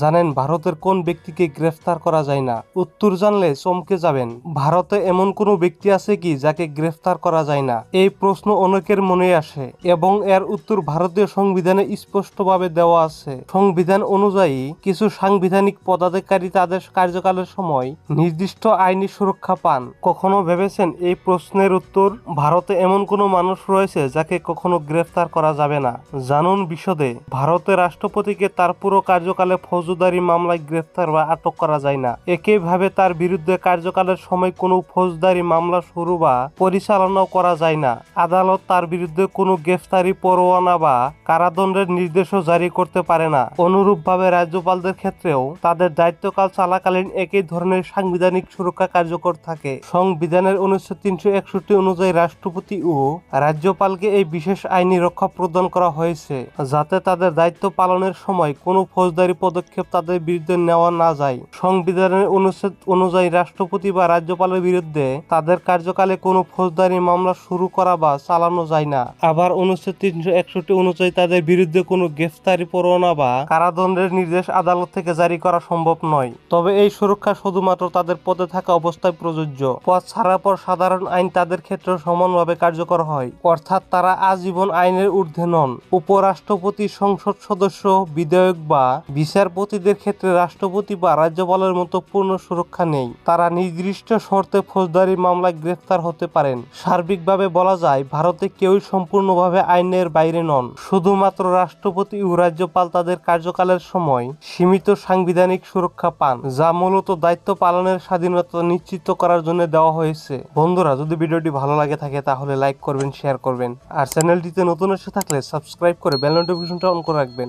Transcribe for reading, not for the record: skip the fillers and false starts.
জানেন ভারতের কোন ব্যক্তিকে গ্রেফতার করা যায় না? উত্তর জানলে চমকে যাবেন। ভারতে এমন কোনো ব্যক্তি আছে কি যাকে গ্রেফতার করা যায় না? এই প্রশ্ন অনেকের মনে আসে এবং এর উত্তর ভারতীয় সংবিধানে স্পষ্টভাবে দেওয়া আছে। সংবিধান অনুযায়ী কিছু সাংবিধানিক পদাধিকারী তাদের কার্যকালের সময় নির্দিষ্ট আইনি সুরক্ষা পান। কখনো ভেবেছেন এই প্রশ্নের উত্তর? ভারতে এমন কোনো মানুষ রয়েছে যাকে কখনো গ্রেফতার করা যাবে না? জানুন বিশদে। ভারতের রাষ্ট্রপতিকে তার পুরো কার্যকালে ফৌজদারি মামলায় গ্রেফতার বা আটক করা যায় না। একইভাবে তার বিরুদ্ধে কার্যকালের সময় কোনো ফৌজদারি মামলা শুরু বা পরিচালনাও করা যায় না। আদালত তার বিরুদ্ধে কোনো গ্রেফতারি পরোয়ানা বা কারাদণ্ডের নির্দেশও জারি করতে পারে না। অনুরূপভাবে রাজ্যপালদের ক্ষেত্রেও তাদের দায়িত্বকাল চলাকালীন একই ধরনের সাংবিধানিক সুরক্ষা কার্যকর থাকে। সংবিধানের অনুচ্ছেদ 361 অনুযায়ী রাষ্ট্রপতি ও রাজ্যপালকে এই বিশেষ আইনি রক্ষা প্রদান করা হয়েছে, যাতে তাদের দায়িত্ব পালনের সময় কোনো ফৌজদারি পদক্ষেপ তাদের বিরুদ্ধে নেওয়া না যায়। সংবিধানের অনুচ্ছেদ অনুযায়ী রাষ্ট্রপতি বা রাজ্যপালের বিরুদ্ধে তাদের কার্যকালে কোনো ফৌজদারি মামলা শুরু করা বা চালানো যায় না। আবার অনুচ্ছেদ 361 অনুযায়ী তাদের বিরুদ্ধে কোনো গ্রেফতারি পরোয়ানা বা কারাদণ্ডের নির্দেশ আদালত থেকে জারি করা সম্ভব নয়। তবে এই সুরক্ষা শুধুমাত্র তাদের পদে থাকা অবস্থায় প্রযোজ্য। পদ ছাড়ার পর সাধারণ আইন তাদের ক্ষেত্রে সমানভাবে কার্যকর হয়, অর্থাৎ তারা আজীবন আইনের ঊর্ধ্বে নন। উপরাষ্ট্রপতি, সংসদ সদস্য, বিধায়ক বা বিচারপতিদের ক্ষেত্রে রাষ্ট্রপতি বা রাজ্যপালের মতো পূর্ণ সুরক্ষা নেই। তারা নির্দিষ্ট শর্তে ফৌজদারি মামলায় গ্রেফতার হতে পারেন। সার্বিকভাবে বলা যায়, ভারতে কেউই সম্পূর্ণভাবে আইনের বাইরে নন। শুধুমাত্র রাষ্ট্রপতি ও রাজ্যপাল তাদের কার্যকালের সময় সীমিত সাংবিধানিক সুরক্ষা পান, যা মূলত দায়িত্ব পালনের স্বাধীনতা নিশ্চিত করার জন্য দেওয়া হয়েছে। বন্ধুরা, যদি ভিডিওটি ভালো লাগে থাকে তাহলে লাইক করবেন, শেয়ার করবেন, আর চ্যানেলটিতে নতুন এসে থাকলে সাবস্ক্রাইব করে বেল নোটিফিকেশনটা অন করে রাখবেন।